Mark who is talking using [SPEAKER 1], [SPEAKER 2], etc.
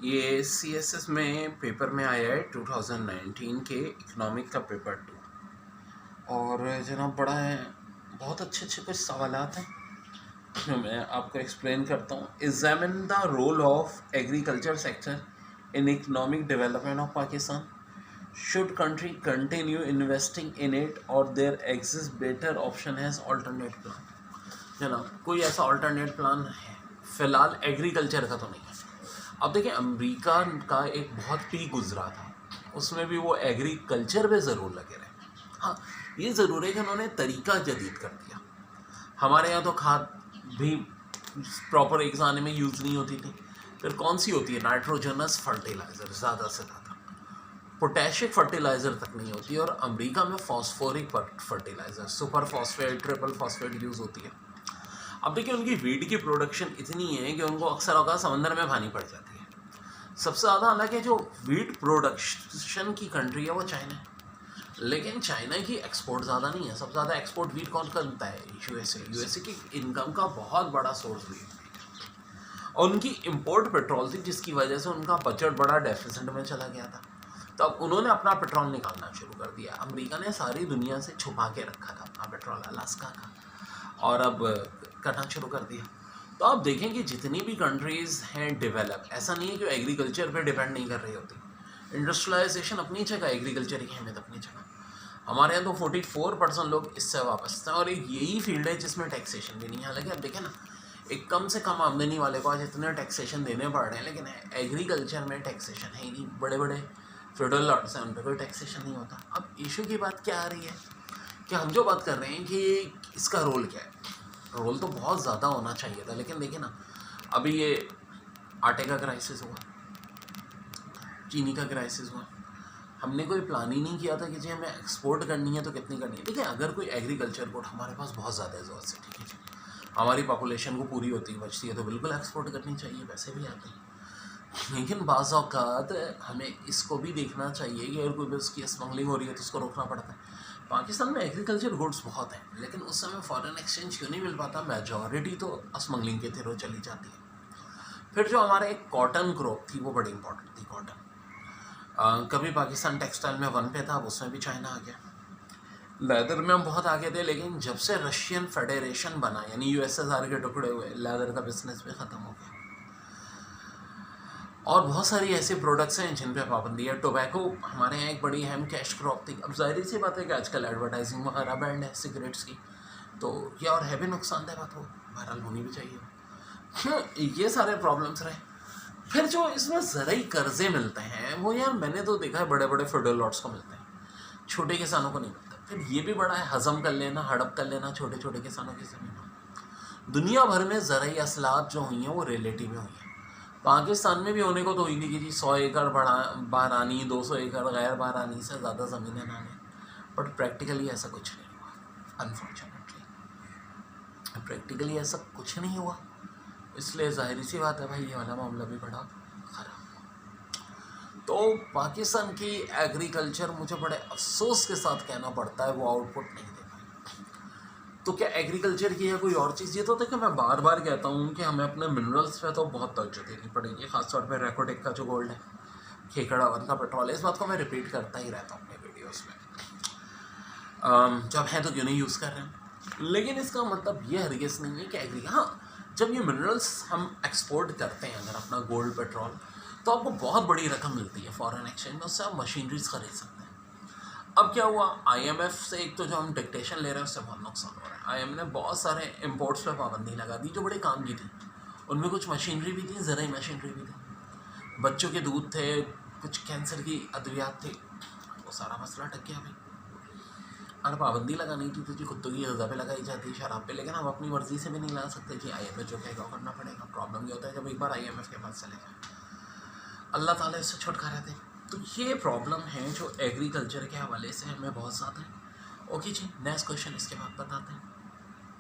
[SPEAKER 1] ये CSS में paper में आया है 2019 के इकोनॉमिक का पेपर 2 और जनाब बड़ा है, बहुत अच्छे कुछ सवालात हैं जो मैं आपको एक्सप्लेन करता हूँ। Examine the role of agriculture sector in economic development of Pakistan. Should country continue investing in it or there exist better option has alternate plan. जनाब कोई ऐसा ऑल्टरनेट प्लान है फ़िलहाल एग्रीकल्चर का तो नहीं है। अब देखिए, अमेरिका का एक बहुत पीक गुजरा था, उसमें भी वो एग्रीकल्चर पे ज़रूर लगे रहे। हाँ, ये ज़रूर है कि उन्होंने तरीका जदीद कर दिया। हमारे यहाँ तो खाद भी प्रॉपर एक ज़माने में यूज़ नहीं होती थी, फिर कौन सी होती है, नाइट्रोजनस फर्टिलाइज़र, ज़्यादा से ज़्यादा पोटैशिक फर्टिलाइज़र तक नहीं होती, और अमेरिका में phosphoric fertiliser, super phosphate, triple phosphate use होती है। अब देखिए, उनकी वीट की प्रोडक्शन इतनी है कि उनको अक्सर अवकाश समंदर में भानी पड़ जाती है। सबसे ज़्यादा हालांकि जो वीट प्रोडक्शन की कंट्री है वो चाइना है, लेकिन चाइना की एक्सपोर्ट ज़्यादा नहीं है। सबसे ज़्यादा एक्सपोर्ट वीट कौन करता है? यूएसए की इनकम का बहुत बड़ा सोर्स वीट है, और उनकी इम्पोर्ट पेट्रोल थी, जिसकी वजह से उनका बजट बड़ा डेफिसिट में चला गया था। तो अब उन्होंने अपना पेट्रोल निकालना शुरू कर दिया। अमेरिका ने सारी दुनिया से छुपा के रखा था अपना पेट्रोल अलास्का का, और अब करना शुरू कर दिया। तो आप देखें कि जितनी भी कंट्रीज़ हैं डेवलप, ऐसा नहीं है कि एग्रीकल्चर पे डिपेंड नहीं कर रही होती। इंडस्ट्रियलाइजेशन अपनी जगह, एग्रीकल्चर की अहमियत अपनी जगह। हमारे यहाँ तो 44% लोग इससे वापस हैं, और एक यही फील्ड है जिसमें टैक्सेशन भी नहीं है। हालांकि अब देखें ना, एक कम से कम आमदनी वाले को आज इतने टैक्सेशन देने पड़ रहे हैं, लेकिन एग्रीकल्चर में टैक्सेशन है ही नहीं। बड़े बड़े फेडरल लॉर्ड्स हैं, उन पर कोई टैक्सेशन नहीं होता। अब इशू की बात क्या आ रही है कि हम जो बात कर रहे हैं कि इसका रोल क्या है। रोल तो बहुत ज़्यादा होना चाहिए था, लेकिन देखिए ना, अभी ये आटे का क्राइसिस हुआ, चीनी का क्राइसिस हुआ, हमने कोई प्लान ही नहीं किया था कि जी हमें एक्सपोर्ट करनी है तो कितनी करनी है। देखिए, अगर कोई एग्रीकल्चर गुड हमारे पास बहुत ज़्यादा है ज़रूरत से, ठीक है जी, हमारी पॉपुलेशन को पूरी होती बचती है, तो बिल्कुल एक्सपोर्ट करनी चाहिए, पैसे भी आते हैं। लेकिन बाज़ औक़ात हमें इसको भी देखना चाहिए कि अगर कोई भी उसकी स्मगलिंग हो रही है तो उसको रोकना पड़ता है। पाकिस्तान में एग्रीकल्चर गुड्स बहुत हैं, लेकिन उस समय फॉरेन एक्सचेंज क्यों नहीं मिल पाता? मेजॉरिटी तो स्मगलिंग के थ्रू चली जाती है। फिर जो हमारे एक कॉटन क्रॉप थी, वो बड़ी इंपॉर्टेंट थी। कॉटन कभी पाकिस्तान टेक्सटाइल में 1 पे था, उसमें भी चाइना आ गया। लेदर में हम बहुत आगे थे, लेकिन जब से रशियन फेडरेशन बना, यानी USSR के टुकड़े हुए, लेदर का बिजनेस भी ख़त्म हो गया। और बहुत सारी ऐसे प्रोडक्ट्स हैं जिन पे पाबंदी है। टोबैको हमारे यहाँ एक बड़ी अहम कैश क्रॉप थी। अब जाहिर सी बात है कि आजकल एडवर्टाइजिंग वगैरह बैंड है सिगरेट्स की, तो ये और है भी नुकसानदेह बात, वो बहरहाल होनी भी चाहिए। ये सारे प्रॉब्लम्स रहे। फिर जो इसमें ज़रूरी कर्जे मिलते हैं, वो यार मैंने तो देखा है बड़े बड़े फेडरल लॉर्ड्स को मिलते हैं, छोटे किसानों को नहीं मिलता। फिर ये भी बड़ा है, हज़म कर लेना, हड़प कर लेना छोटे छोटे किसानों की ज़मीनों। दुनिया भर में ज़रूरी असलाहत जो हुई हैं वो रिलेटिव हुई हैं। पाकिस्तान में भी होने को तो हुई नहीं कि जी 100 एकड़ बारानी, 200 एकड़ गैर बारानी से ज़्यादा ज़मीनें ना लें, बट प्रैक्टिकली ऐसा कुछ नहीं हुआ। अनफॉर्चुनेटली प्रैक्टिकली ऐसा कुछ नहीं हुआ, इसलिए ज़ाहिर सी बात है भाई, ये वाला मामला भी बड़ा ख़राब हुआ। तो पाकिस्तान की एग्रीकल्चर, मुझे बड़े अफसोस के साथ कहना पड़ता है, वो आउटपुट नहीं दे पाई। तो क्या एग्रीकल्चर की है कोई और चीज़? ये तो देखिए, मैं बार बार कहता हूँ कि हमें अपने मिनरल्स पे तो बहुत तवज्जो देनी पड़ेगी, ख़ासतौर पे रेकोटेक का जो गोल्ड है, खेकड़ा वन का पेट्रोल है। इस बात को मैं रिपीट करता ही रहता हूँ अपने वीडियोस में। जब है तो क्यों नहीं यूज़ कर रहे हैं, लेकिन इसका मतलब ये हरगिज़ नहीं है कि हाँ, जब ये मिनरल्स हम एक्सपोर्ट करते हैं, अगर अपना गोल्ड पेट्रोल, तो आपको बहुत बड़ी रकम मिलती है फॉरेन एक्सचेंज में, उससे आप मशीनरीज खरीद सकते हैं। अब क्या हुआ, IMF से एक तो जो हम डिक्टेशन ले रहे हैं उससे बहुत नुकसान हो रहा है। IMF ने बहुत सारे इंपोर्ट्स पे पाबंदी लगा दी जो बड़े काम की थी। उनमें कुछ मशीनरी भी थी, ज़रूरी मशीनरी भी थी, बच्चों के दूध थे, कुछ कैंसर की अद्वियात थी, वो सारा मसला टक गया भाई। अगर पाबंदी लगानी थी तो जी कुत्तों की ग़ज़ा पे लगाई जाती है, शराब पे, लेकिन हम अपनी मर्ज़ी से भी नहीं ला सकते जी, IMF जो कहेगा करना पड़ेगा। प्रॉब्लम ये होता है जब एक बार IMF के पास चले जाए, अल्लाह ताला इससे छुटकारा दे। तो ये प्रॉब्लम है जो एग्रीकल्चर के हवाले से हमें बहुत ज़्यादा है। ओके जी, नेक्स्ट क्वेश्चन इसके बाद बताते हैं।